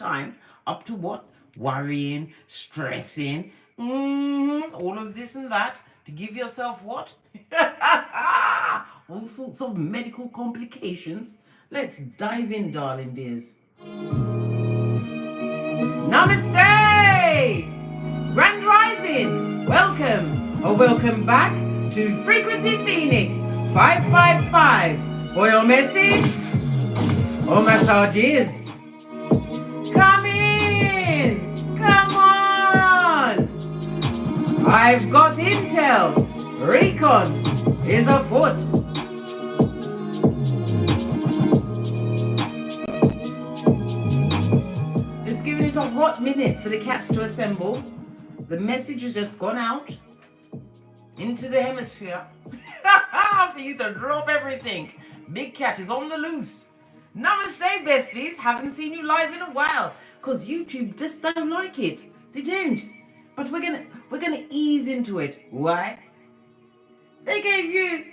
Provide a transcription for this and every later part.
time up to what? Worrying, stressing, all of this and that to give yourself what? All sorts of medical complications. Let's dive in, darling dears. Namaste! Grand Rising! Welcome or welcome back to Frequency Phoenix 555 for your message or massages. Come in! Come on! I've got intel. Recon is afoot. Just giving it a hot minute for the cats to assemble. The message has just gone out into the hemisphere for you to drop everything. Big Cat is on the loose. Namaste, besties. Haven't seen you live in a while because YouTube just don't like it. They don't. But we're gonna ease into it. Why? They gave you.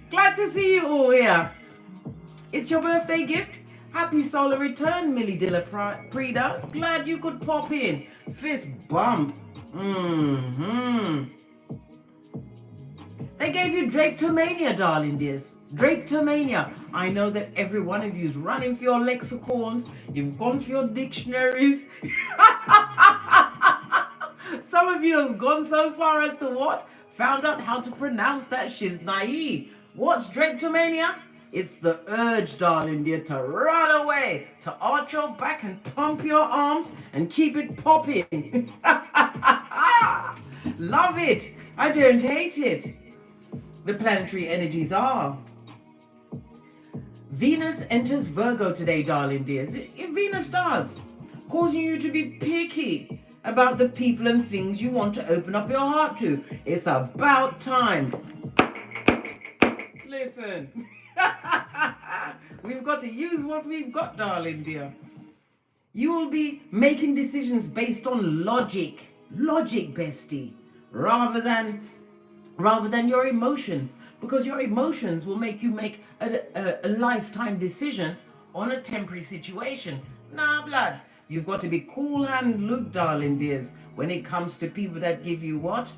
Glad to see you all here. It's your birthday gift. Happy solar return, Millie Dilla Prida. Glad you could pop in. Fist bump. They gave you Drapetomania, darling dears. Drapetomania. I know that every one of you is running for your lexicons. You've gone for your dictionaries. Some of you has gone so far as to what? Found out how to pronounce that shiznai. What's Drapetomania? It's the urge, darling dear, to run away, to arch your back and pump your arms and keep it popping. Love it. I don't hate it. The planetary energies are. Venus enters Virgo today, darling dears. Venus does, causing you to be picky about the people and things you want to open up your heart to. It's about time. Listen. We've got to use what we've got, darling dear. You will be making decisions based on logic, bestie, rather than your emotions, because your emotions will make you make a lifetime decision on a temporary situation. Nah, blood. You've got to be cool hand Luke, darling dears, when it comes to people that give you what?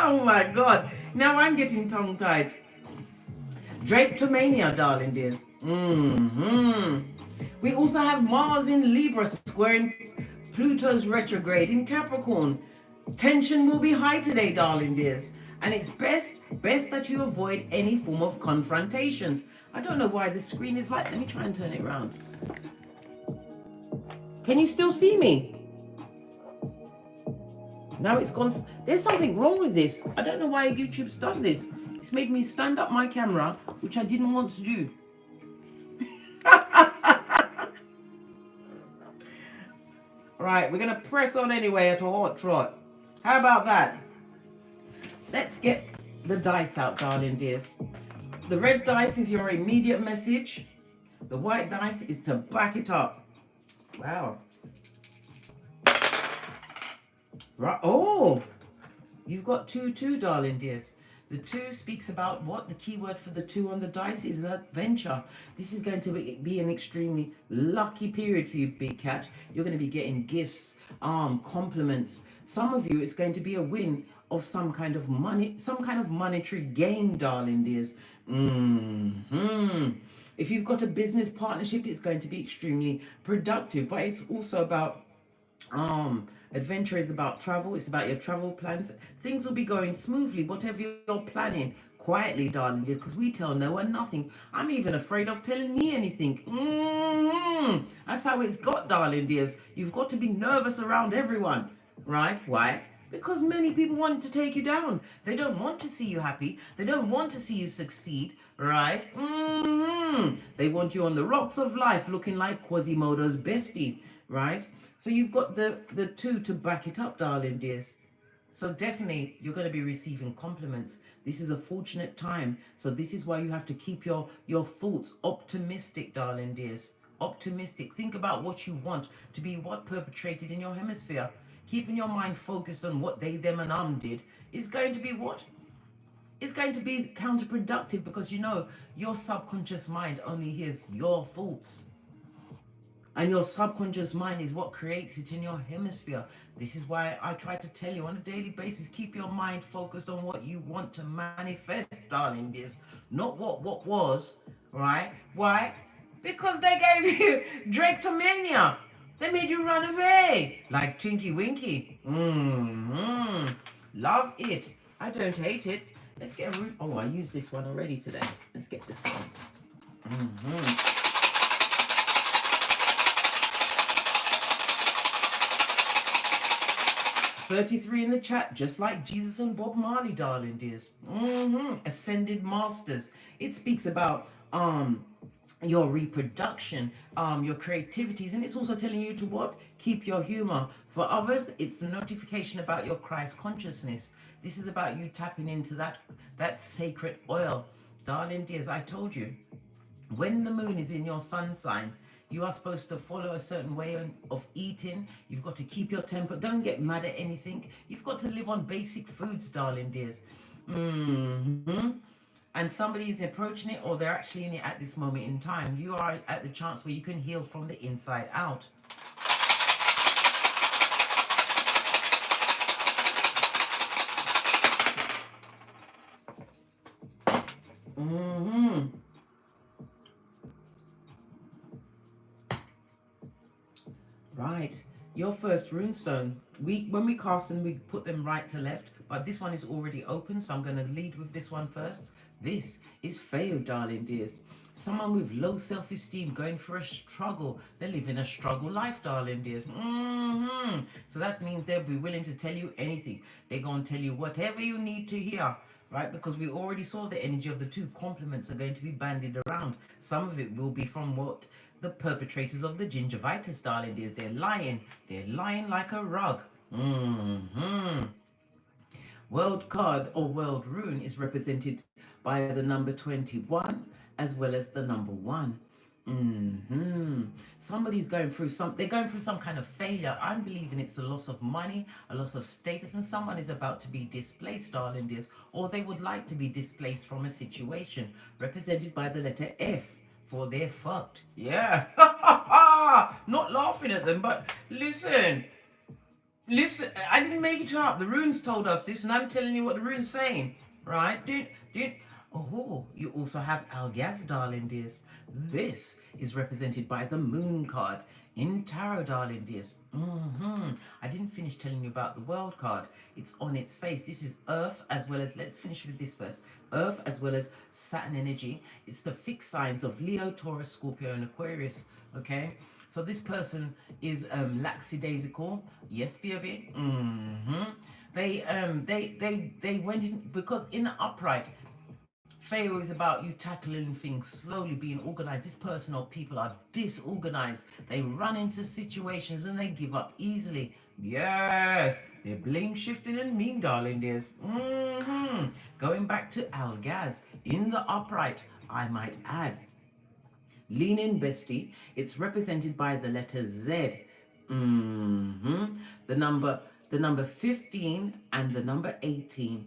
Oh my God. Now I'm getting tongue-tied. Drapetomania, darling dears. We also have Mars in Libra squaring Pluto's retrograde in Capricorn. Tension will be high today, darling dears. And it's best that you avoid any form of confrontations. I don't know why the screen is like, let me try and turn it around. Can you still see me? Now it's gone. There's something wrong with this. I don't know why YouTube's done this. It's made me stand up my camera, which I didn't want to do. Right, we're going to press on anyway at a hot trot. How about that? Let's get the dice out, darling dears. The red dice is your immediate message. The white dice is to back it up. Wow. Right. Oh, you've got 2, darling dears. The 2 speaks about what? The key word for the 2 on the dice is adventure. This is going to be an extremely lucky period for you, Big Cat. You're going to be getting gifts, compliments. Some of you, it's going to be a win of some kind of money, some kind of monetary gain, darling dears. If you've got a business partnership, it's going to be extremely productive, but it's also about adventure is about travel. It's about your travel plans. Things will be going smoothly, whatever you're planning, quietly, darling, because we tell no one nothing. I'm even afraid of telling me anything. That's how it's got, darling dears. You've got to be nervous around everyone, right? Why? Because many people want to take you down. They don't want to see you happy. They don't want to see you succeed, right? They want you on the rocks of life looking like Quasimodo's bestie, right? So you've got the 2 to back it up, darling dears. So definitely you're going to be receiving compliments. This is a fortunate time. So this is why you have to keep your thoughts optimistic, darling dears. Optimistic. Think about what you want to be perpetrated in your hemisphere. Keeping your mind focused on what they, them, and did is going to be It's going to be counterproductive because you know your subconscious mind only hears your thoughts. And your subconscious mind is what creates it in your hemisphere. This is why I try to tell you on a daily basis, keep your mind focused on what you want to manifest, darling dears. Not what was, right? Why? Because they gave you Drapetomania. They made you run away like Tinky Winky. Love it. I don't hate it. Let's get a root. Oh, I used this one already today. Let's get this one. 33 in the chat, just like Jesus and Bob Marley, darling dears. Ascended masters. It speaks about your reproduction, your creativities, and it's also telling you to what? Keep your humor. For others, it's the notification about your Christ consciousness. This is about you tapping into that sacred oil. Darling dears, I told you, when the moon is in your sun sign, you are supposed to follow a certain way of eating. You've got to keep your temper. Don't get mad at anything. You've got to live on basic foods, darling dears. And somebody is approaching it, or they're actually in it at this moment in time. You are at the chance where you can heal from the inside out. Right, your first runestone. When we cast them, we put them right to left, but this one is already open, so I'm going to lead with this one first. This is Feo, darling dears. Someone with low self-esteem, going for a struggle. They're living a struggle life, darling dears. So that means they'll be willing to tell you anything. They're going to tell you whatever you need to hear, right? Because we already saw the energy of the two. Compliments are going to be bandied around. Some of it will be from what? The perpetrators of the gingivitis, darling dears. They're lying. They're lying like a rug. World card or world rune is represented by the number 21 as well as the number 1. Somebody's going through they're going through some kind of failure. I'm believing it's a loss of money, a loss of status, and someone is about to be displaced, darling dears, or they would like to be displaced from a situation, represented by the letter F. For they're fucked. Yeah. Not laughing at them, but listen, I didn't make it up. The runes told us this, and I'm telling you what the rune's saying, right? Dude. Oh, you also have Algaz, darling dears. This is represented by the moon card in tarot, darling dears. I didn't finish telling you about the world card. It's on its face. This is Earth as well as, let's finish with this first. Earth as well as Saturn energy. It's the fixed signs of Leo, Taurus, Scorpio, and Aquarius. Okay, so this person is lackadaisical. Yes, baby. They went in because in the upright. Feo is about you tackling things slowly, being organized. This person or people are disorganized. They run into situations and they give up easily. Yes, they're blame shifting and mean, darling dears. Going back to Algaz in the upright, I might add. Lean in, bestie. It's represented by the letter Z. The number 15 and the number 18.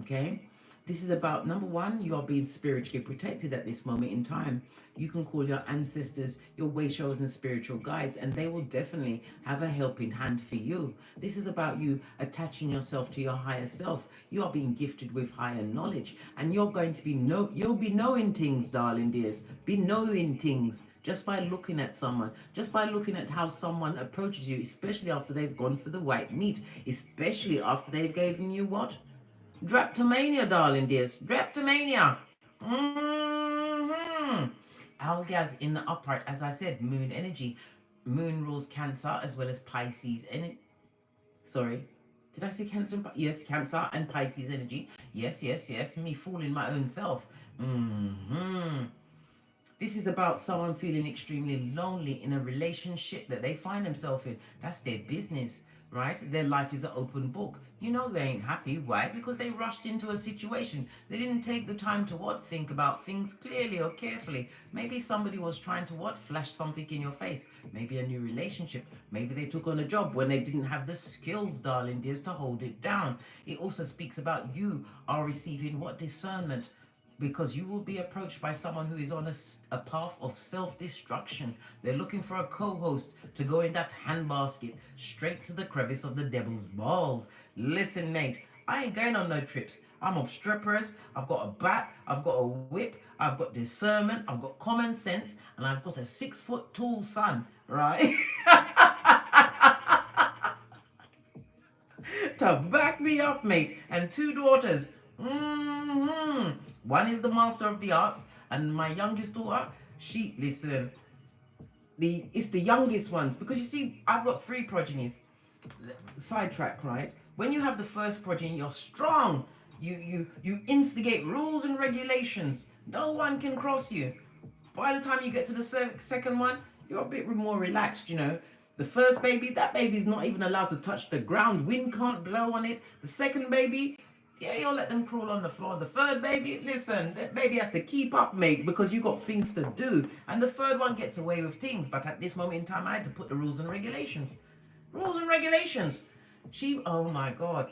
Okay. This is about, number 1, you are being spiritually protected at this moment in time. You can call your ancestors, your way showers and spiritual guides, and they will definitely have a helping hand for you. This is about you attaching yourself to your higher self. You are being gifted with higher knowledge, and you're going to be you'll be knowing things, darling dears. Be knowing things just by looking at someone, just by looking at how someone approaches you, especially after they've gone for the white meat, especially after they've given you what? Drapetomania, darling dears. Drapetomania. Algaz in the upright, as I said, moon energy. Moon rules Cancer as well as Pisces. Sorry, did I say Cancer? Yes, Cancer and Pisces energy. Yes. Me fooling my own self. This is about someone feeling extremely lonely in a relationship that they find themselves in. That's their business. right? Their life is an open book. You know they ain't happy. Why? Because they rushed into a situation. They didn't take the time to what? Think about things clearly or carefully. Maybe somebody was trying to what? Flash something in your face. Maybe a new relationship. Maybe they took on a job when they didn't have the skills, darling dears, to hold it down. It also speaks about you are receiving what? Discernment, because you will be approached by someone who is on a path of self-destruction. They're looking for a co-host to go in that handbasket straight to the crevice of the devil's balls. Listen, mate, I ain't going on no trips. I'm obstreperous, I've got a bat, I've got a whip, I've got discernment, I've got common sense, and I've got a 6-foot tall son, right? To back me up, mate, and 2 daughters. One is the master of the arts, and my youngest daughter, she, listen, it's the youngest ones, because you see, I've got 3 progenies. Sidetrack, right? When you have the first progeny, you're strong. You instigate rules and regulations. No one can cross you. By the time you get to the second one, you're a bit more relaxed, you know. The first baby, that baby's not even allowed to touch the ground. Wind can't blow on it. The second baby, yeah, you'll let them crawl on the floor. The third baby, listen, that baby has to keep up, mate, because you got things to do. And the third one gets away with things. But at this moment in time, I had to put the rules and regulations. Rules and regulations. She, oh my God,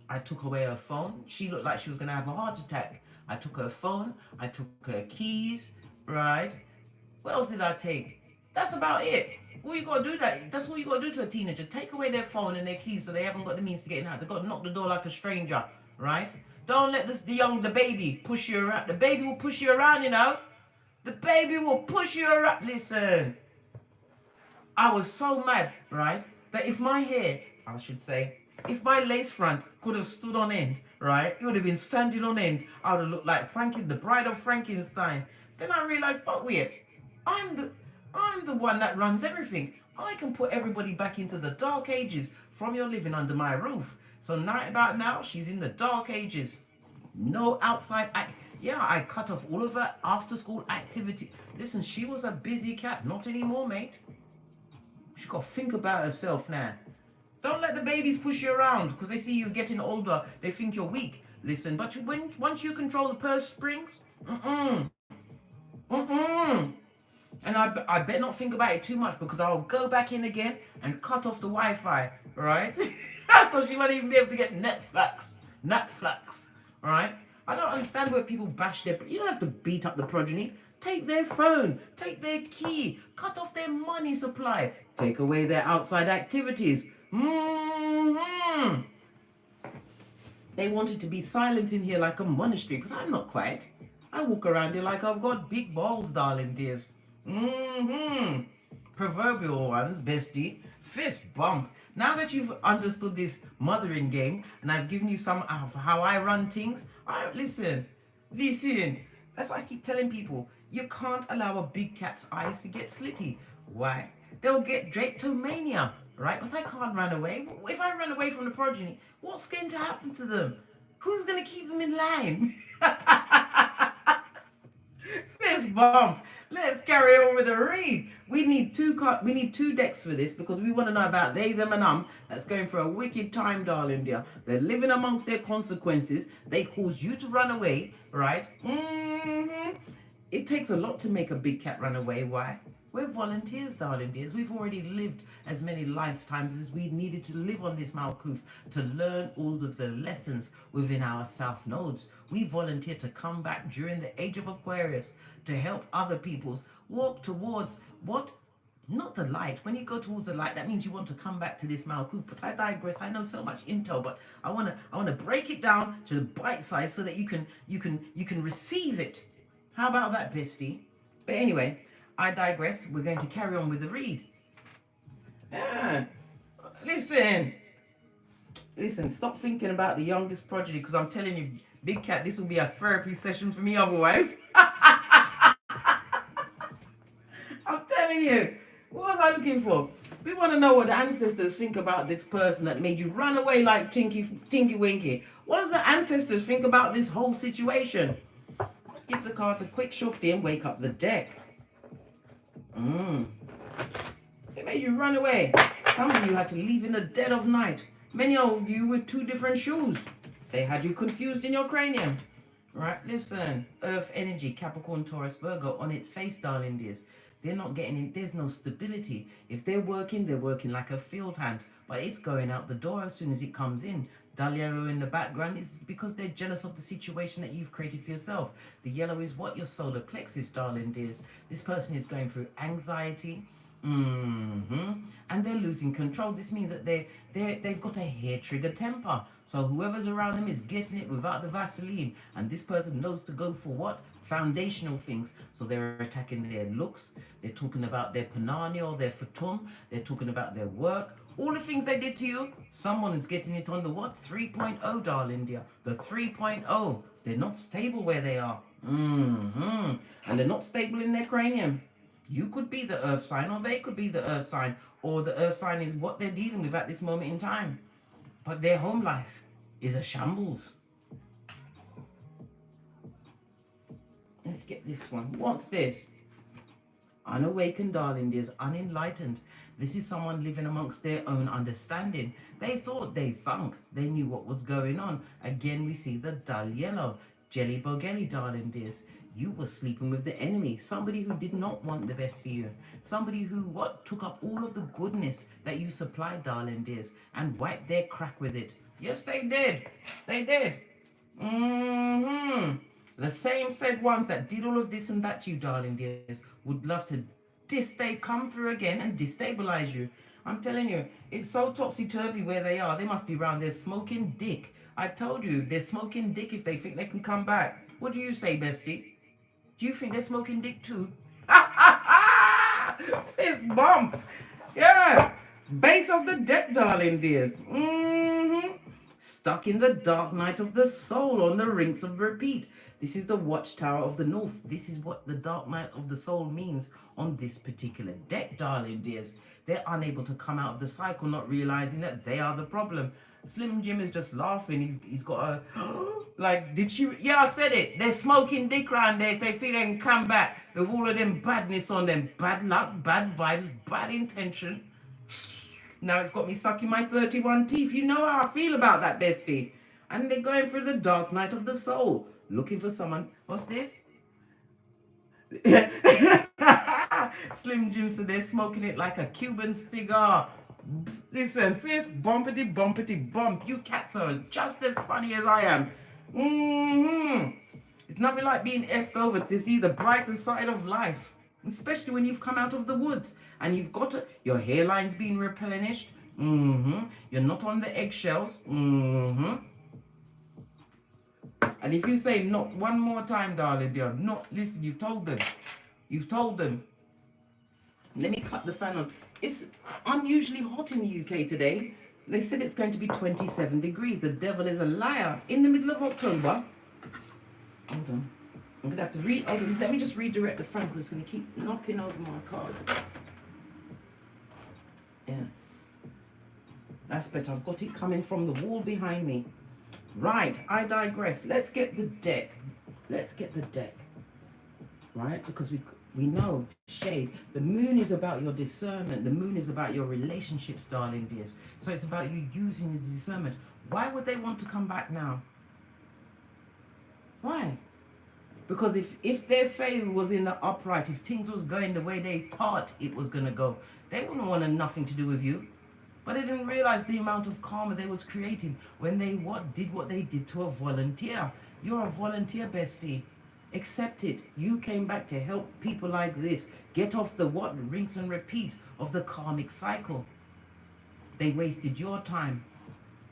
I took away her phone. She looked like she was going to have a heart attack. I took her phone. I took her keys, right? What else did I take? That's about it. All you got to do that's what you got to do to a teenager. Take away their phone and their keys so they haven't got the means to get in the house. They've got to knock the door like a stranger, right? Don't let the baby push you around. The baby will push you around, you know. The baby will push you around. Listen, I was so mad, right, that if my hair, I should say, if my lace front could have stood on end, right, it would have been standing on end. I would have looked like the bride of Frankenstein. Then I realized, but wait, I'm the one that runs everything. I can put everybody back into the dark ages from your living under my roof. So about now, she's in the dark ages. No outside act. Yeah, I cut off all of her after school activity. Listen, she was a busy cat. Not anymore, mate. She got to think about herself now. Don't let the babies push you around because they see you getting older. They think you're weak. Listen, but once you control the purse strings, and I better not think about it too much because I'll go back in again and cut off the Wi-Fi, right? So she won't even be able to get Netflix, right? I don't understand where people bash their... You don't have to beat up the progeny. Take their phone, take their key, cut off their money supply, take away their outside activities. They wanted to be silent in here like a monastery, but I'm not quiet. I walk around here like I've got big balls, darling dears. Proverbial ones, bestie. Fist bump. Now that you've understood this mothering game, and I've given you some of how I run things, listen. That's why I keep telling people, you can't allow a big cat's eyes to get slitty. Why? They'll get Drapetomania, right? But I can't run away. If I run away from the progeny, what's going to happen to them? Who's going to keep them in line? Fist bump. Let's carry on with the read. We need two decks for this because we want to know about they, them, and that's going for a wicked time, darling dear. They're living amongst their consequences. They caused you to run away, right? It takes a lot to make a big cat run away. Why? We're volunteers, darling dears. We've already lived as many lifetimes as we needed to live on this Malkuth to learn all of the lessons within our South nodes. We volunteer to come back during the age of Aquarius to help other peoples walk towards what? Not the light. When you go towards the light, that means you want to come back to this Malkuth. But I digress. I know so much intel, but I wanna break it down to the bite size so that you can receive it. How about that, bestie? But anyway, I digress. We're going to carry on with the read. Listen, stop thinking about the youngest progeny because I'm telling you, big cat, this will be a therapy session for me otherwise. I'm telling you, what was I looking for? We want to know what the ancestors think about this person that made you run away like Tinky Winky. What does the ancestors think about this whole situation? Let's give the cards a quick shufty and wake up the deck. It made you run away. Some of you had to leave in the dead of night. Many of you with 2 different shoes. They had you confused in your cranium. Right, listen. Earth energy, Capricorn, Taurus, Virgo, on its face, darling dears. They're not getting in. There's no stability. If they're working like a field hand. But it's going out the door as soon as it comes in. Dull yellow in the background is because they're jealous of the situation that you've created for yourself. The yellow is what? Your solar plexus, darling dears. This person is going through anxiety. And they're losing control. This means that they've got a hair trigger temper. So whoever's around them is getting it without the Vaseline. And this person knows to go for what? Foundational things. So they're attacking their looks. They're talking about their panani or their fatum. They're talking about their work. All the things they did to you, someone is getting it on the what? 3.0, darling dear. The 3.0. They're not stable where they are. And they're not stable in their cranium. You could be the earth sign, or they could be the earth sign, or the earth sign is what they're dealing with at this moment in time. But their home life is a shambles. Let's get this one. What's this? Unawakened, darling dears, unenlightened. This is someone living amongst their own understanding. They thought they thunk. They knew what was going on. Again, we see the dull yellow. Jelly bogelly, darling dears. You were sleeping with the enemy. Somebody who did not want the best for you. Somebody who, what, took up all of the goodness that you supplied, darling dears, and wiped their crack with it. Yes, they did. They did. The same said ones that did all of this and that to you, darling dears, would love to come through again and destabilize you. I'm telling you, it's so topsy-turvy where they are. They must be around there smoking dick. I told you, they're smoking dick if they think they can come back. What do you say, bestie? Do you think they're smoking dick too? Fist bump. Yeah. Base of the deck, darling dears. Stuck in the dark night of the soul on the rings of repeat. This is the watchtower of the north. This is what the dark night of the soul means on this particular deck, darling dears. They're unable to come out of the cycle, not realizing that they are the problem. Slim Jim is just laughing. He's got a like, did she? Yeah, I said it. They're smoking dick around there. If they think they can come back with all of them badness on them, bad luck, bad vibes, bad intention. Now it's got me sucking my 31 teeth. You know how I feel about that, bestie. And they're going through the dark night of the soul, looking for someone. What's this? Slim Jim said they're smoking it like a Cuban cigar. Listen, fist bumpity bump. You cats are just as funny as I am. It's nothing like being effed over to see the brighter side of life. Especially when you've come out of the woods and you've got your hairline's being replenished. You're not on the eggshells. And if you say not one more time, darling dear, not listen, you've told them. Let me cut the fan on. It's unusually hot in the UK today. They said it's going to be 27 degrees. The devil is a liar. In the middle of October. Hold on. I'm going to have to read. Hold on. Let me just redirect the phone because it's going to keep knocking over my cards. Yeah. That's better. I've got it coming from the wall behind me. Right. I digress. Let's get the deck. Right? Because we know, shade, the moon is about your discernment. The moon is about your relationships, darling dears. So it's about you using the discernment. Why would they want to come back now? Why? Because if their favor was in the upright, if things was going the way they thought it was going to go, they wouldn't want nothing to do with you. But they didn't realize the amount of karma they was creating when they did what they did to a volunteer. You're a volunteer, bestie. Accept it. You came back to help people like this get off the rinse and repeat of the karmic cycle. They wasted your time.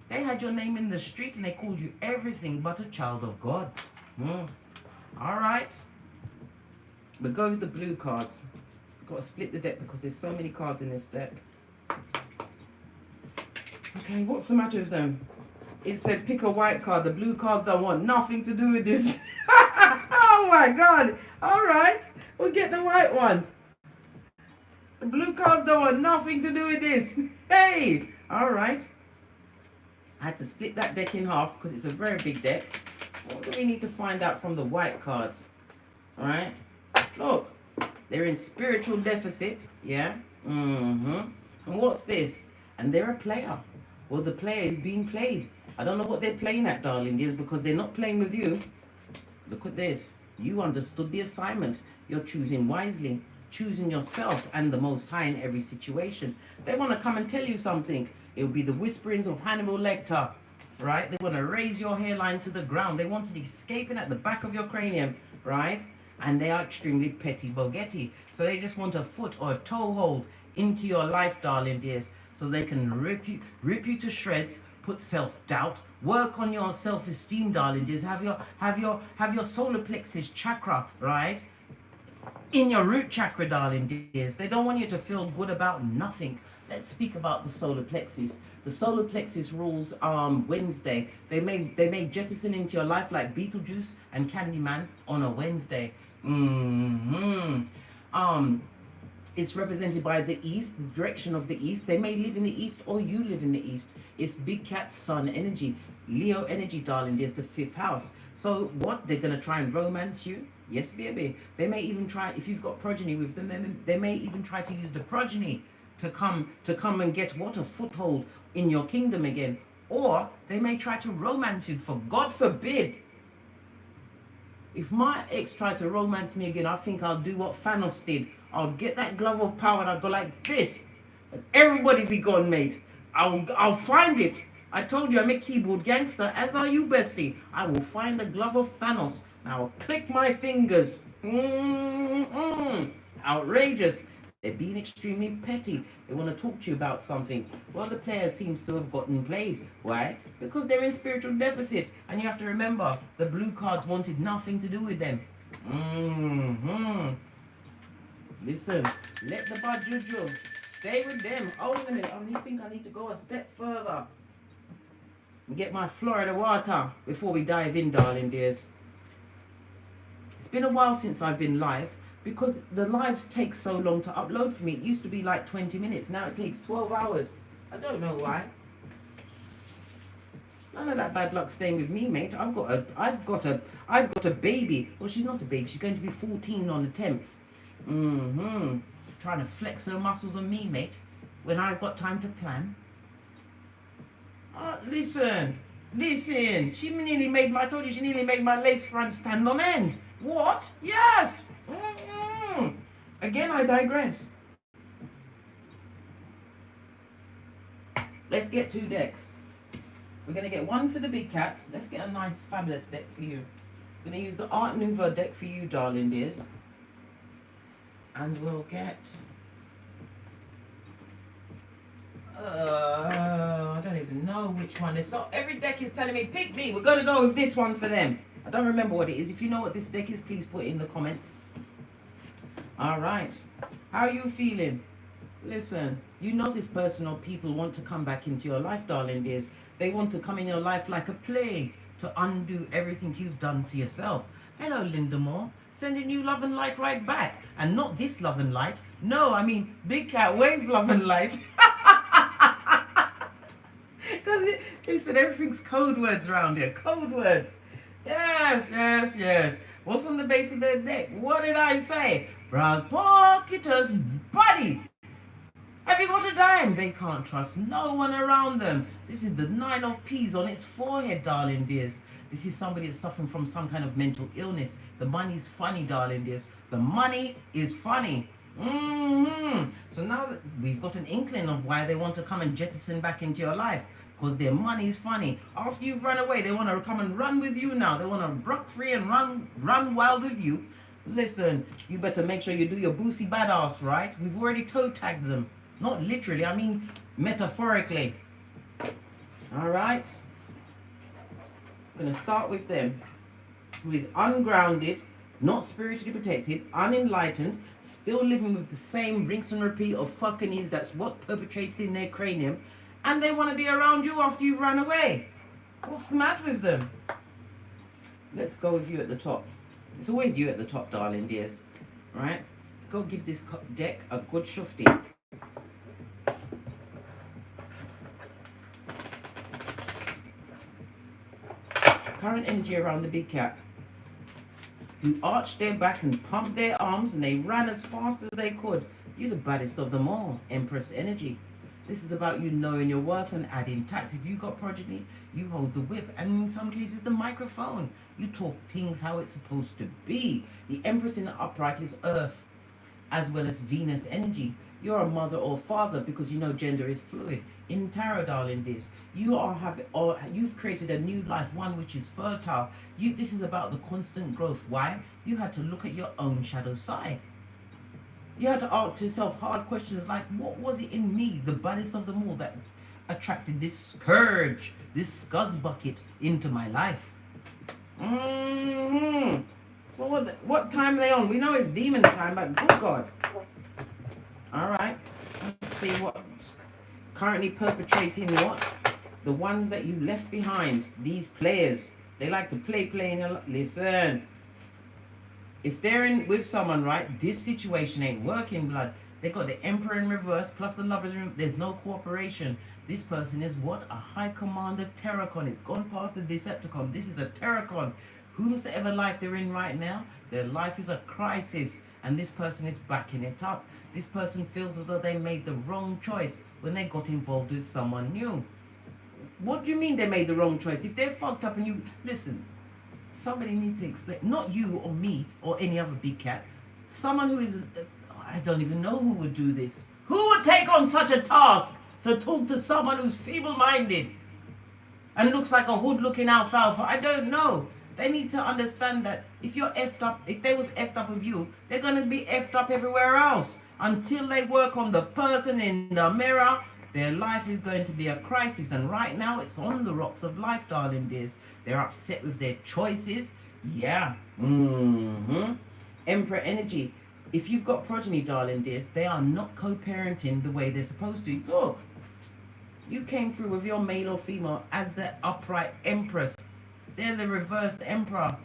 They had your name in the street and they called you everything but a child of God. All right. But go with the blue cards. Got to split the deck because there's so many cards in this deck. Okay, what's the matter with them? It said pick a white card. The blue cards don't want nothing to do with this. Oh my God. All right. We'll get the white ones. The blue cards don't want nothing to do with this. Hey. All right. I had to split that deck in half because it's a very big deck. What do we need to find out from the white cards? All right. Look. They're in spiritual deficit. Yeah. And what's this? and they're a player. Well, the player is being played. I don't know what they're playing at, darling dears, because they're not playing with you. Look at this. You understood the assignment. You're choosing wisely, choosing yourself and the Most High in every situation. They want to come and tell you something. It'll be the whisperings of Hannibal Lecter, right? They want to raise your hairline to the ground. They want it escaping at the back of your cranium, right? And they are extremely petty bogetti. So they just want a foot or a toehold into your life, darling dears, so they can rip you to shreds, put self-doubt, work on your self-esteem, darling dears. Have your solar plexus chakra, right, in your root chakra, darling dears. They don't want you to feel good about nothing. Let's speak about the solar plexus. The solar plexus rules Wednesday. They may jettison into your life like Beetlejuice and Candyman on a Wednesday. It's represented by the east, the direction of the east. They may live in the east or you live in the east. It's big cat sun energy, Leo energy, darling. There's the 5th house. So what? They're going to try and romance you? Yes, baby. They may even try, if you've got progeny with them, they may even try to use the progeny to come and get what? A foothold in your kingdom again. Or they may try to romance you, for God forbid. If my ex tried to romance me again, I think I'll do what Thanos did. I'll get that glove of power and I'll go like this. And everybody be gone, mate. I'll find it. I told you I'm a keyboard gangster, as are you, bestie. I will find the glove of Thanos. And I will click my fingers. Outrageous. They're being extremely petty. They want to talk to you about something. Well, the player seems to have gotten played. Why? Because they're in spiritual deficit. And you have to remember, the blue cards wanted nothing to do with them. Listen, let the bad juju stay with them. Oh, a minute. I think I need to go a step further and get my Florida water before we dive in, darling dears. It's been a while since I've been live, because the lives take so long to upload for me. It used to be like 20 minutes. Now it takes 12 hours. I don't know why. None of that bad luck staying with me, mate. I've got a baby. Well, she's not a baby. She's going to be 14 on the 10th. Trying to flex her muscles on me, mate, when I've got time to plan. Listen. She nearly made my, I told you, she nearly made my lace front stand on end. What? Yes. Again, I digress. Let's get 2 decks. We're going to get one for the big cats. Let's get a nice, fabulous deck for you. We're going to use the Art Nouveau deck for you, darling dears. And we'll get... I don't even know which one is. So every deck is telling me, pick me. We're going to go with this one for them. I don't remember what it is. If you know what this deck is, please put it in the comments. All right. How are you feeling? Listen, you know this person or people want to come back into your life, darling dears. They want to come in your life like a plague to undo everything you've done for yourself. Hello, Linda Moore. Sending you love and light right back. And not this love and light. No, I mean big cat wave love and light. Because listen, everything's code words around here. Code words. Yes. What's on the base of their deck? What did I say? Brag Parketer's buddy. Have you got a dime? They can't trust no one around them. This is the 9 of P's on its forehead, darling dears. This is somebody that's suffering from some kind of mental illness. The money's funny, darling dears. The money is funny. So now that we've got an inkling of why they want to come and jettison back into your life, because their money is funny. After you've run away, they want to come and run with you now. They want to brook free and run wild with you. Listen, you better make sure you do your boosie badass, right? We've already toe tagged them. Not literally, I mean metaphorically. All right. I'm going to start with them, who is ungrounded, not spiritually protected, unenlightened, still living with the same rinse and repeat of fuckinese. That's what perpetrates in their cranium. And they want to be around you after you run away. What's the matter with them? Let's go with you at the top. It's always you at the top, darling dears. Right? Go give this deck a good shufti. Current energy around the big cat, who arched their back and pumped their arms and they ran as fast as they could. You're the baddest of them all, Empress energy. This is about you knowing your worth and adding tax. If you got progeny, you hold the whip, and in some cases the microphone. You talk things how it's supposed to be. The Empress in the upright is Earth, as well as Venus energy. You're a mother or father because you know gender is fluid. In tarot, darling, you've created a new life, one which is fertile. This is about the constant growth. Why? You had to look at your own shadow side. You had to ask yourself hard questions like, what was it in me, the baddest of them all, that attracted this scourge, this scuzz bucket into my life? Well, what time are they on? We know it's demon time, but good God. All right. Let's see what's currently perpetrating what? The ones that you left behind. These players. They like to play in a lot. Listen. If they're in with someone, right, this situation ain't working, blood. They got the Emperor in reverse plus the Lovers in reverse. There's no cooperation. This person is what? A High Commander Terracon. It's gone past the Decepticon. This is a Terracon. Whomsoever life they're in right now, their life is a crisis. And this person is backing it up. This person feels as though they made the wrong choice when they got involved with someone new. What do you mean they made the wrong choice? If they're fucked up and you... Listen, somebody needs to explain. Not you or me or any other big cat. Someone who is... I don't even know who would do this. Who would take on such a task to talk to someone who's feeble-minded and looks like a hood-looking alfalfa? I don't know. They need to understand that if you're effed up, if they was effed up with you, they're going to be effed up everywhere else. Until they work on the person in the mirror, their life is going to be a crisis. And right now, it's on the rocks of life, darling dears. They're upset with their choices. Yeah. Emperor energy. If you've got progeny, darling dears, they are not co-parenting the way they're supposed to. Look, you came through with your male or female as the upright Empress. They're the reversed Emperor.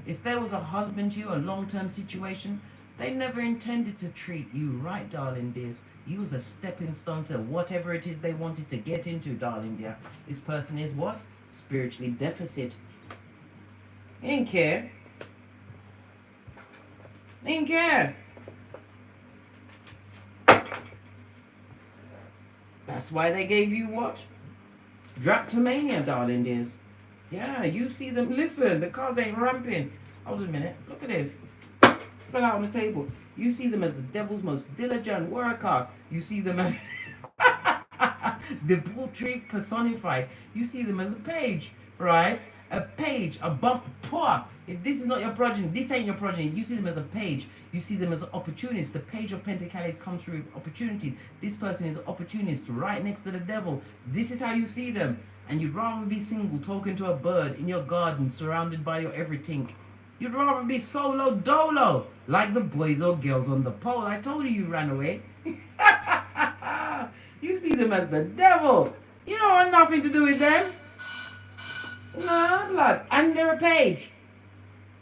If there was a husband to you, a long-term situation, they never intended to treat you right, darling dears. You was a stepping stone to whatever it is they wanted to get into, darling dear. This person is what? Spiritually deficit. They didn't care. They didn't care. That's why they gave you what? Drapetomania, darling dears. Yeah, you see them. Listen, the cards ain't ramping. Hold a minute. Look at this. Fell out on the table. You see them as the devil's most diligent worker. You see them as debauchery personified. You see them as a page, right? A page, a bump. Poor. If this is not your progeny, this ain't your progeny. You see them as a page. You see them as an opportunist. The page of Pentacles comes through with opportunity. This person is an opportunist, right next to the devil. This is how you see them. And you'd rather be single, talking to a bird in your garden, surrounded by your everything. You'd rather be solo dolo, like the boys or girls on the pole. I told you ran away. You see them as the devil. You don't want nothing to do with them. No, blood. And they're a page.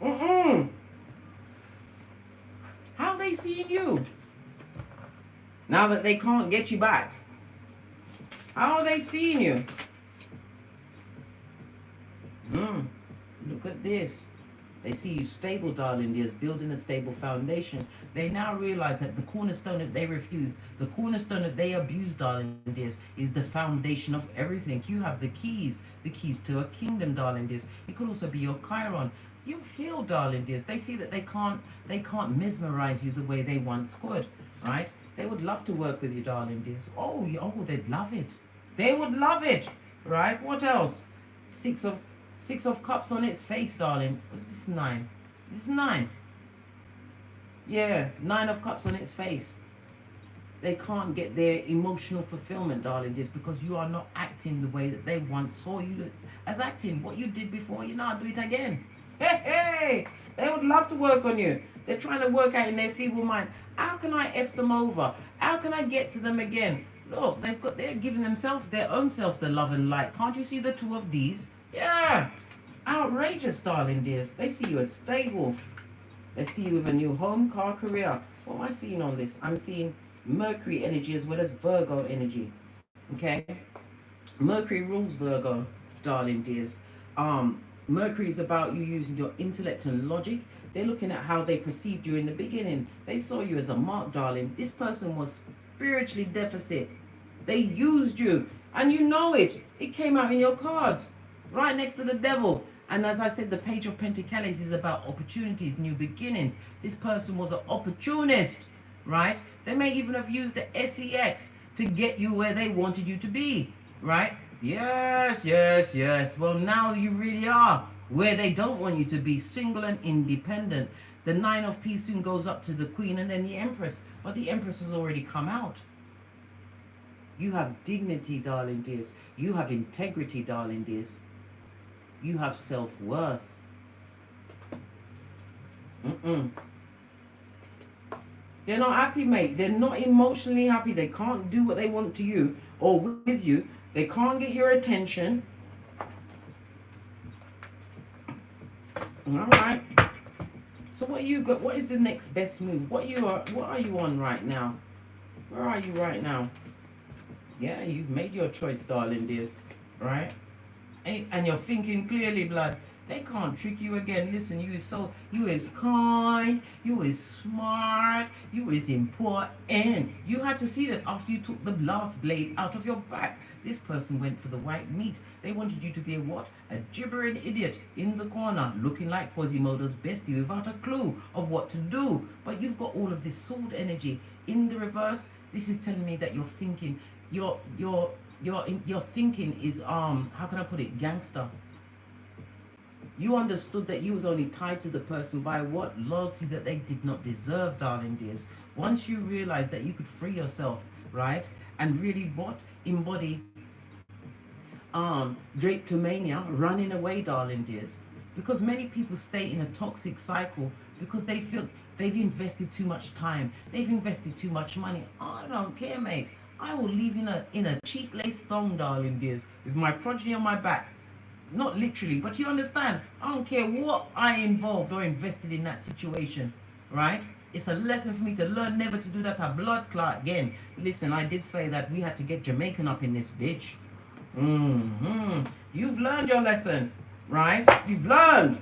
How are they seeing you? Now that they can't get you back. How are they seeing you? Look at this. They see you stable, darling dears, building a stable foundation. They now realize that the cornerstone that they refuse, the cornerstone that they abuse, darling dears, is the foundation of everything. You have the keys to a kingdom, darling dears. It could also be your Chiron. You've healed, darling dears. They see that they can't mesmerize you the way they once could, right? They would love to work with you, darling dears. Oh, they'd love it. They would love it, right? What else? Six of Cups on its face, darling. What's this? 9. This is 9. Yeah, 9 of Cups on its face. They can't get their emotional fulfillment, darling, just because you are not acting the way that they once saw you as acting. What you did before, you now do it again. Hey! They would love to work on you. They're trying to work out in their feeble mind. How can I F them over? How can I get to them again? Look, they're giving themselves, their own self, the love and light. Can't you see the 2 of these? Yeah, outrageous, darling dears. They see you as stable. They see you with a new home, car, career. What am I seeing on this? I'm seeing Mercury energy as well as Virgo energy. Okay, Mercury rules Virgo, darling dears. Mercury is about you using your intellect and logic. They're looking at how they perceived you in the beginning. They saw you as a mark, darling. This person was spiritually deficit. They used you. And you know it. It came out in your cards. Right next to the devil. And as I said, the Page of Pentacles is about opportunities, new beginnings. This person was an opportunist, right? They may even have used the SEX to get you where they wanted you to be, right? Yes, yes, yes. Well, now you really are where they don't want you to be, single and independent. The Nine of Peace soon goes up to the Queen and then the Empress. But the Empress has already come out. You have dignity, darling dears. You have integrity, darling dears. You have self-worth. They're not happy, mate. They're not emotionally happy. They can't do what they want to you or with you. They can't get your attention. All right. So what you got? What is the next best move? What are you on right now? Where are you right now? Yeah, you've made your choice, darling dears. Right? And you're thinking clearly, blood. They can't trick you again. Listen, you is kind, you is smart, you is important. You had to see that after you took the last blade out of your back. This person went for the white meat. They wanted you to be a what? A gibbering idiot in the corner, looking like Quasimodo's bestie without a clue of what to do. But you've got all of this sword energy. In the reverse, this is telling me that you're thinking, your thinking is, how can I put it, gangster. You understood that you was only tied to the person by what? Loyalty that they did not deserve, darling dears. Once you realize that you could free yourself, right? And really what? Embody Drapetomania, running away, darling dears. Because many people stay in a toxic cycle because they feel they've invested too much time. They've invested too much money. I don't care, mate. I will leave in a cheap lace thong, darling dears, with my progeny on my back. Not literally, but you understand. I don't care what I involved or invested in that situation, right? It's a lesson for me to learn never to do that a blood clot again. Listen, I did say that we had to get Jamaican up in this bitch. You've learned your lesson, right? You've learned.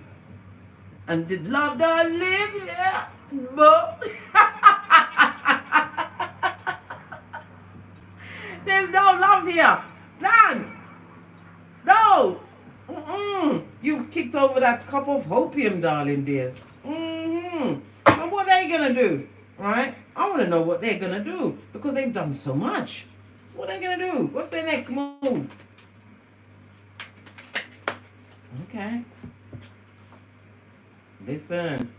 And did love that live? Yeah, but there's no love here. None. No. You've kicked over that cup of opium, darling dears. So what are they gonna do, right? I want to know what they're gonna do because they've done so much. So what are they gonna do? What's their next move? Okay. Listen.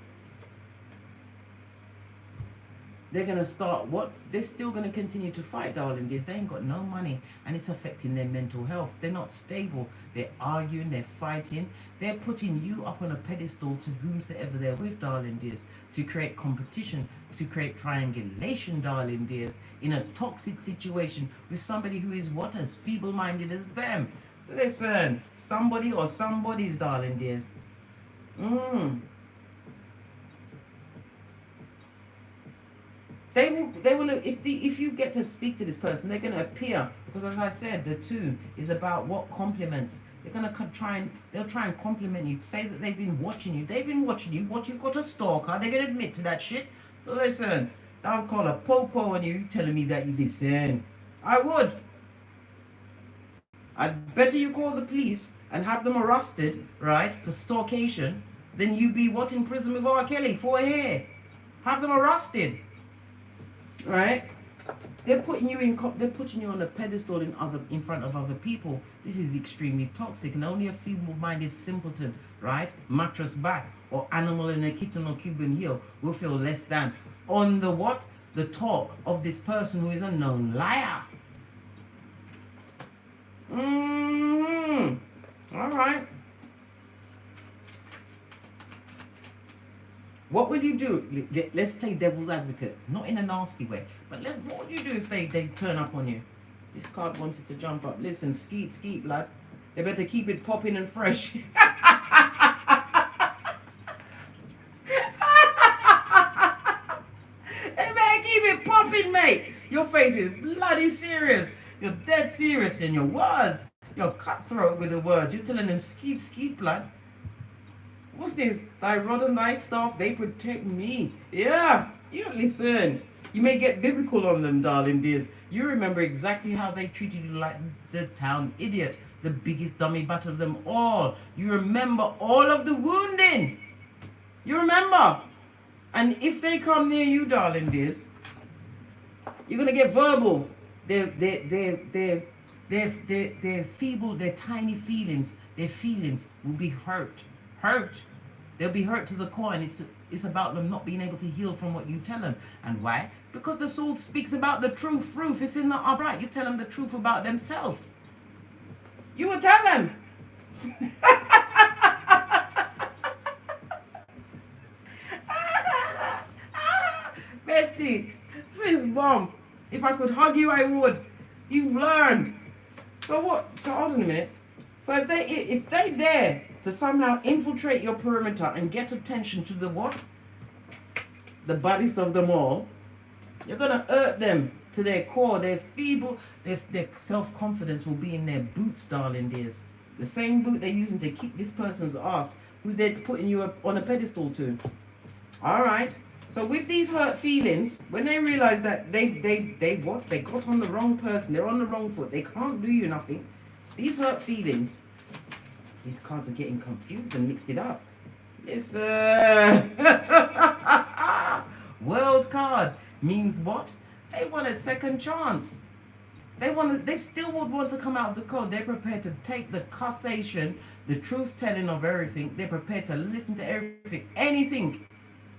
They're going to start what? They're still going to continue to fight, darling dears. They ain't got no money and it's affecting their mental health. They're not stable. They're arguing, they're fighting. They're putting you up on a pedestal to whomsoever they're with, darling dears, to create competition, to create triangulation, darling dears, in a toxic situation with somebody who is what? As feeble-minded as them. Listen, somebody or somebody's, darling dears. They will if you get to speak to this person, they're going to appear, because as I said, the two is about what compliments. They're going to try and compliment you, say that they've been watching you. They've been watching you. What, you've got a stalker? They're going to admit to that shit. Listen, I'll call a popo on you telling me that you listen. I would. I'd better you call the police and have them arrested, right, for stalkation, than you be what, in prison with R. Kelly for a hair. Have them arrested. Right? They're putting you on a pedestal in front of other people. This is extremely toxic, and only a feeble-minded simpleton, right, mattress back or animal in a kitten or Cuban heel will feel less than on the what? The talk of this person who is a known liar. All right. What would you do? Let's play devil's advocate. Not in a nasty way. But what would you do if they turn up on you? This card wanted to jump up. Listen, skeet, lad. They better keep it popping and fresh. They better keep it popping, mate. Your face is bloody serious. You're dead serious in your words. You're cutthroat with the words. You're telling them skeet, blood. What's this? Thy rod and thy staff, they protect me. Yeah, you listen. You may get biblical on them, darling dears. You remember exactly how they treated you like the town idiot, the biggest dummy butt of them all. You remember all of the wounding. You remember. And if they come near you, darling dears, you're going to get verbal. Their feeble, their tiny feelings, their feelings will be hurt. They'll be hurt to the core, and it's about them not being able to heal from what you tell them. And why? Because the soul speaks about the truth. It's in the upright. You tell them the truth about themselves. You will tell them. Bestie, fist bump. If I could hug you, I would. You've learned. So what? So hold on a minute. So if they dare to somehow infiltrate your perimeter and get attention to the what? The baddest of them all, you're gonna hurt them to their core. Their feeble, their self-confidence will be in their boots, darling dears. The same boot they're using to kick this person's ass, who they're putting you up on a pedestal to. Alright. So with these hurt feelings, when they realize that they got on the wrong person, they're on the wrong foot, they can't do you nothing. These hurt feelings, these cards are getting confused and mixed it up. Listen. World card means what? They want a second chance. They still would want to come out of the code. They're prepared to take the cussation, the truth telling of everything. They're prepared to listen to everything, anything,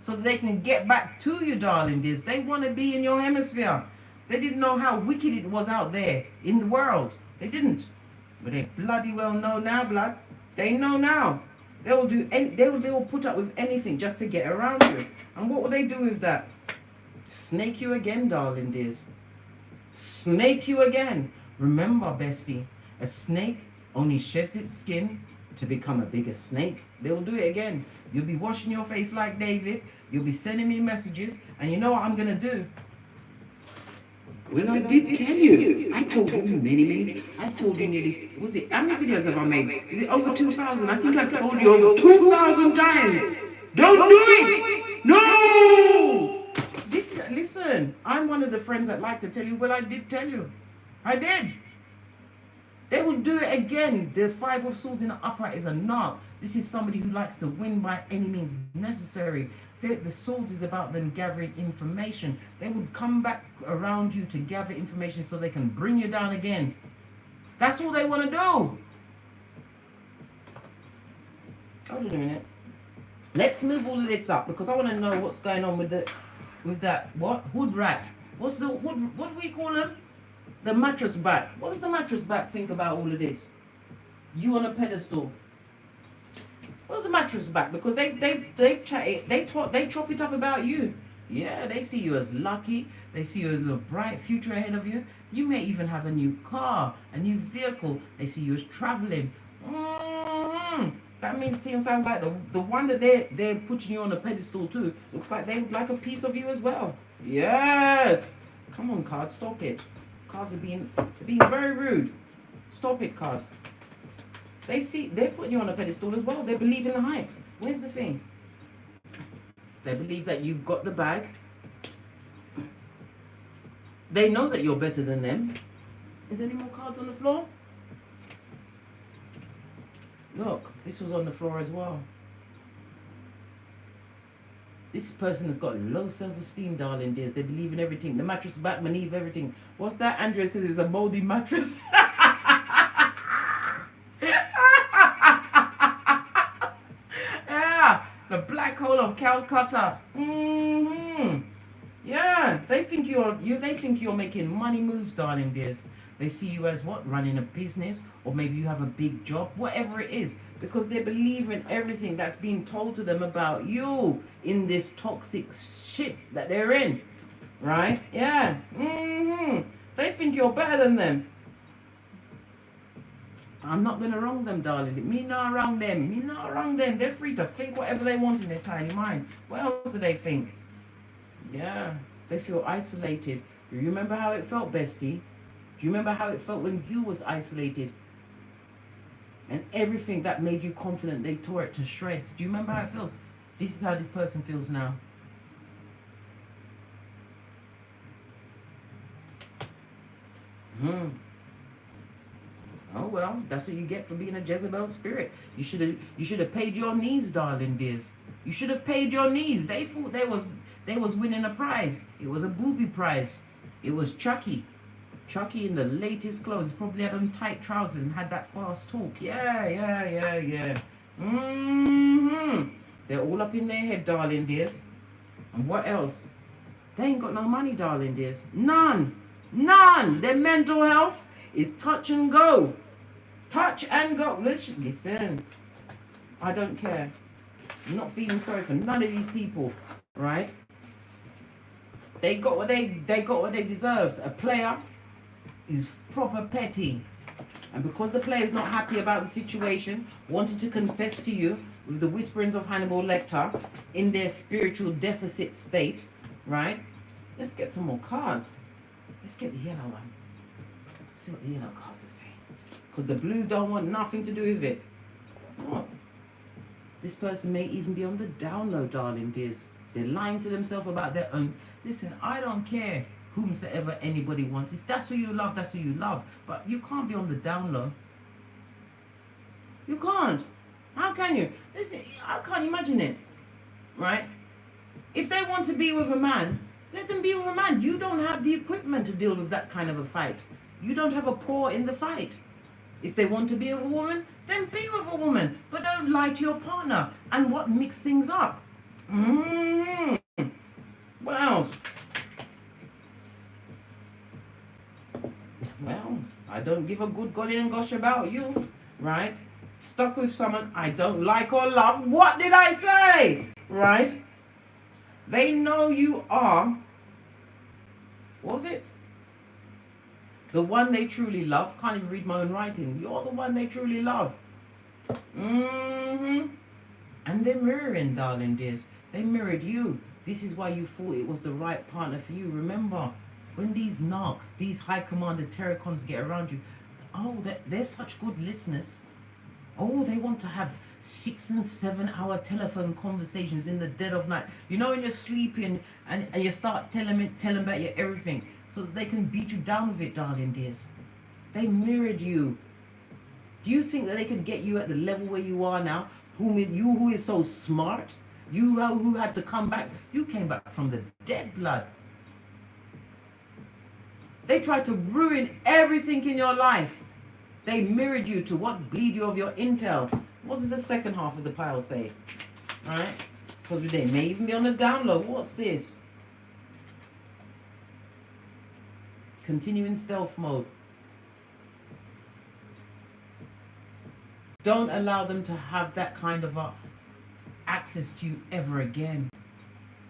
so that they can get back to you, darling dears. They want to be in your hemisphere. They didn't know how wicked it was out there in the world. They didn't. But they bloody well know now, blood. They know now. They will put up with anything just to get around you. And what will they do with that? Snake you again, darling dears. Snake you again. Remember, bestie, a snake only sheds its skin to become a bigger snake. They will do it again. You'll be washing your face like David. You'll be sending me messages. And you know what I'm going to do? Well, I did tell you. I told you many. I've told you nearly, how many videos have I made? Is it over 2,000? I think I've told you over 2,000 times. Don't do it! No! Listen, I'm one of the friends that like to tell you, well, I did tell you. I did. They will do it again. The Five of Swords in the upright is a narc. This is somebody who likes to win by any means necessary. The swords is about them gathering information. They would come back around you to gather information so they can bring you down again. That's all they want to do. Hold on a minute. Let's move all of this up because I want to know what's going on with that what? Hood rat. What's the hood? What do we call them? The mattress back. What does the mattress back think about all of this? You on a pedestal. What does the mattress back? Because they chop it up about you. Yeah, they see you as lucky. They see you as a bright future ahead of you. You may even have a new car, a new vehicle. They see you as traveling. That means it sounds like the one that they're putting you on a pedestal too. Looks like they would like a piece of you as well. Yes. Come on, cards, stop it. Cards are being very rude. Stop it, cards. They're putting you on a pedestal as well. They believe in the hype. Where's the thing? They believe that you've got the bag. They know that you're better than them. Is there any more cards on the floor? Look, this was on the floor as well. This person has got low self-esteem, darling dears. They believe in everything. The mattress back, believe everything. What's that? Andrea says it's a moldy mattress. Yeah, the black hole of Calcutta. Yeah, they think you're making money moves, darling dears. They see you as what? Running a business, or maybe you have a big job, whatever it is, because they believe in everything that's being told to them about you in this toxic shit that they're in, right? Yeah. They think you're better than them. I'm not gonna wrong them, darling. Me not wrong them. Me not wrong them. They're free to think whatever they want in their tiny mind. What else do they think? Yeah, they feel isolated. You remember how it felt, bestie? Do you remember how it felt when you was isolated? And everything that made you confident, they tore it to shreds. Do you remember how it feels? This is how this person feels now. Oh well, that's what you get for being a Jezebel spirit. You should have paid your knees, darling dears. You should have paid your knees. They thought they was winning a prize. It was a booby prize. It was Chucky. Chucky in the latest clothes. Probably had on tight trousers and had that fast talk. Yeah. They're all up in their head, darling dears. And what else? They ain't got no money, darling dears. None. Their mental health is touch and go. Touch and go. Listen. I don't care. I'm not feeling sorry for none of these people, right? They got what they deserved. A player is proper petty. And because the player's not happy about the situation, wanted to confess to you with the whisperings of Hannibal Lecter in their spiritual deficit state, right? Let's get some more cards. Let's get the yellow one. See what the yellow cards are saying. Because the blue don't want nothing to do with it. What? This person may even be on the down low, darling dears. They're lying to themselves about their own. Listen, I don't care whomsoever anybody wants. If that's who you love, that's who you love. But you can't be on the down low. You can't. How can you? Listen, I can't imagine it. Right? If they want to be with a man, let them be with a man. You don't have the equipment to deal with that kind of a fight. You don't have a paw in the fight. If they want to be with a woman, then be with a woman. But don't lie to your partner. And what mix things up? What else? Well, I don't give a good golly and gosh about you, right? Stuck with someone I don't like or love. What did I say? Right? They know you are, what was it? The one they truly love. Can't even read my own writing. You're the one they truly love. And they're mirroring, darling dears. They mirrored you. This is why you thought it was the right partner for you. Remember, when these narcs, these high commanded terracons get around you, oh, they're such good listeners. Oh, they want to have 6 and 7 hour telephone conversations in the dead of night. You know, when you're sleeping and you start telling about your everything so that they can beat you down with it, darling dears. They mirrored you. Do you think that they could get you at the level where you are now? Who is so smart? You who had to come back. You came back from the dead blood. They tried to ruin everything in your life. They mirrored you to what? Bleed you of your intel. What does the second half of the pile say? Right? Because they may even be on the down low. What's this? Continue in stealth mode. Don't allow them to have that kind of access to you ever again.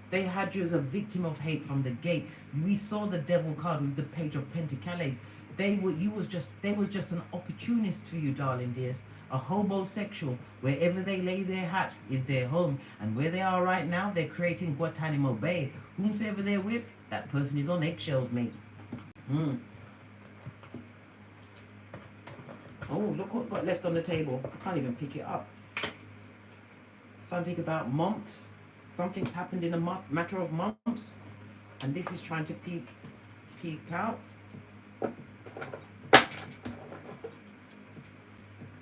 They had you as a victim of hate from the gate. We saw the devil card with the page of Pentacles. They was just an opportunist for you, darling dears. A homosexual. Wherever they lay their hat is their home. And where they are right now, they're creating Guantanamo Bay. Whomsoever they're with, that person is on eggshells, mate. Oh, look what got left on the table. I can't even pick it up. Something about mumps. Something's happened in a matter of months. And this is trying to peek out.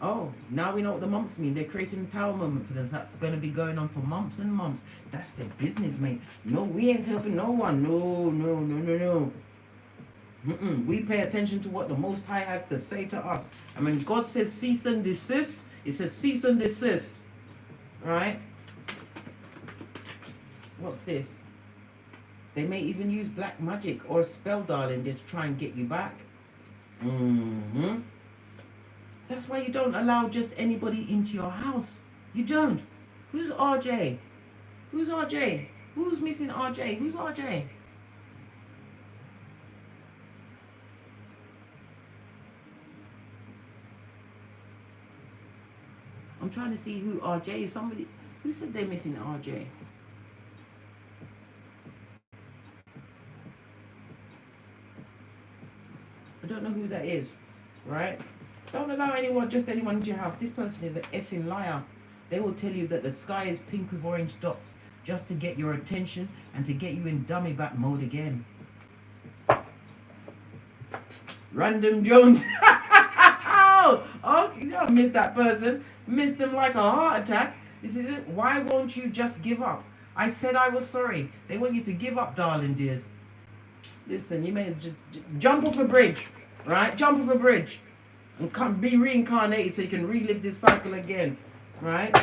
Oh, now we know what the months mean. They're creating a tower moment for them. So that's going to be going on for months and months. That's their business, mate. No, we ain't helping no one. No. We pay attention to what the Most High has to say to us. And when God says cease and desist, it says cease and desist. Right? What's this? They may even use black magic or a spell, darling, to try and get you back. That's why you don't allow just anybody into your house. You don't. Who's RJ? Who's RJ? Who's missing RJ? Who's RJ? I'm trying to see who RJ is. Somebody who said they're missing RJ. I don't know who that is, right? Don't allow just anyone into your house. This person is an effing liar. They will tell you that the sky is pink with orange dots just to get your attention and to get you in dummy back mode again. Random Jones. Oh, you don't miss that person. Missed them like a heart attack. This is it. Why won't you just give up? I said I was sorry. They want you to give up, darling dears. Listen, you may just jump off a bridge, right? Jump off a bridge and come be reincarnated so you can relive this cycle again, right?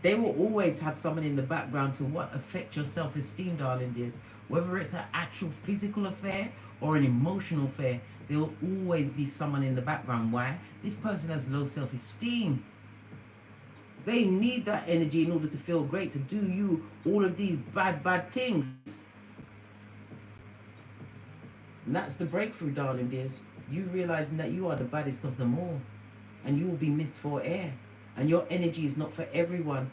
They will always have someone in the background to what affect your self-esteem, darling dears. Whether it's an actual physical affair or an emotional affair, there will always be someone in the background. Why? This person has low self-esteem. They need that energy in order to feel great, to do you all of these bad things. And that's the breakthrough, darling dears. You realizing that you are the baddest of them all. And you will be missed for air. And your energy is not for everyone.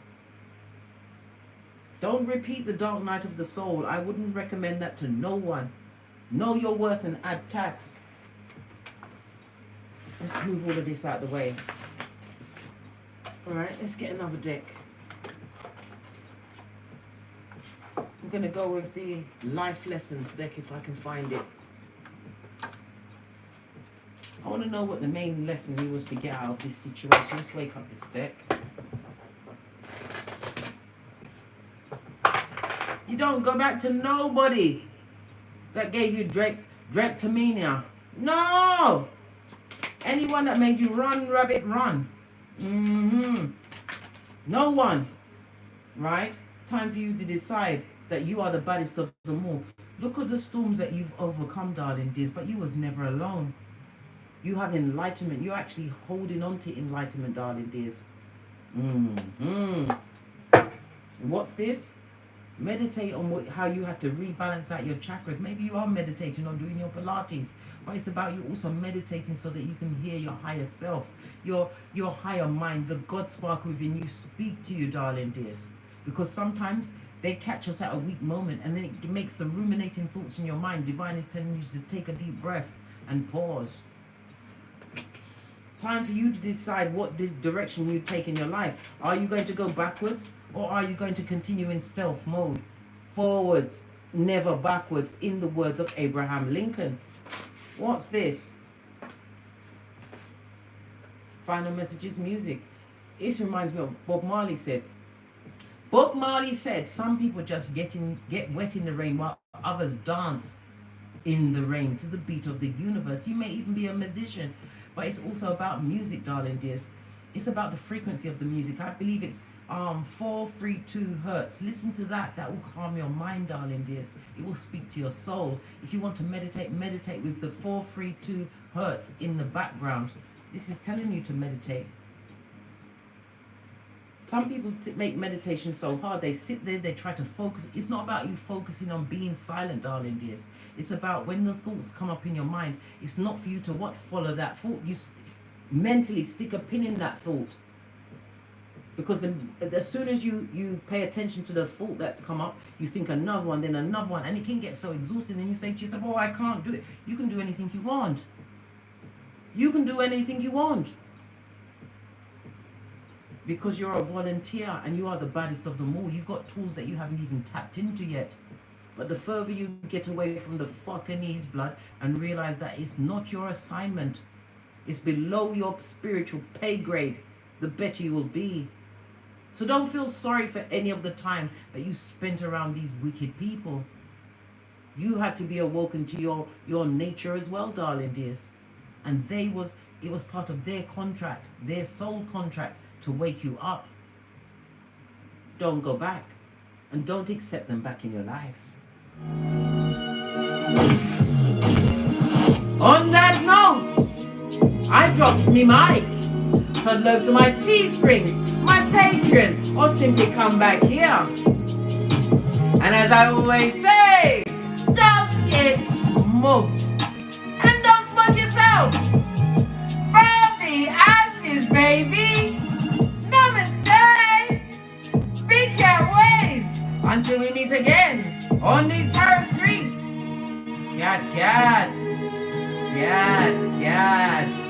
Don't repeat the dark night of the soul. I wouldn't recommend that to no one. Know your worth and add tax. Let's move all of this out of the way. Alright, let's get another deck. I'm going to go with the life lessons deck if I can find it. I want to know what the main lesson he was to get out of this situation. Let's wake up this deck. You don't go back to nobody that gave you Drapetomania. No! Anyone that made you run, rabbit, run. No one. Right? Time for you to decide that you are the baddest of them all. Look at the storms that you've overcome, darling dears, but you was never alone. You have enlightenment. You're actually holding on to enlightenment, darling dears. What's this? Meditate on how you have to rebalance out your chakras. Maybe you are meditating on doing your Pilates, but it's about you also meditating so that you can hear your higher self, your higher mind, the God spark within you speak to you, darling dears. Because sometimes they catch us at a weak moment, and then it makes the ruminating thoughts in your mind. Divine is telling you to take a deep breath and pause. Time for you to decide what this direction you take in your life. Are you going to go backwards, or are you going to continue in stealth mode? Forwards, never backwards, in the words of Abraham Lincoln. What's this? Final messages, music. This reminds me of Bob Marley said. Bob Marley said, some people just get wet in the rain while others dance in the rain to the beat of the universe. You may even be a musician, but it's also about music, darling dears. It's about the frequency of the music. I believe it's 432 hertz. Listen to that. That will calm your mind, darling dears. It will speak to your soul. If you want to meditate, meditate with the 432 hertz in the background. This is telling you to meditate. Some people make meditation so hard. They sit there, they try to focus. It's not about you focusing on being silent, darling dears. It's about when the thoughts come up in your mind, it's not for you to follow that thought. You mentally stick a pin in that thought. Because as soon as you pay attention to the thought that's come up, you think another one, then another one, and it can get so exhausting, and you say to yourself, oh, I can't do it. You can do anything you want. You can do anything you want. Because you're a volunteer and you are the baddest of them all. You've got tools that you haven't even tapped into yet. But the further you get away from the fucking knees, blood, and realize that it's not your assignment, it's below your spiritual pay grade, the better you will be. So don't feel sorry for any of the time that you spent around these wicked people. You had to be awoken to your nature as well, darling dears. And it was part of their contract, their soul contract, to wake you up. Don't go back, and don't accept them back in your life. On that note, I drops me mic. Toddle over to my Teesprings, my Patreon, or simply come back here. And as I always say, don't get smoked, and don't smoke yourself. From the ashes, baby. Namaste. Big cat wave. Until we meet again on these tarot streets. Cat, cat. Cat, cat.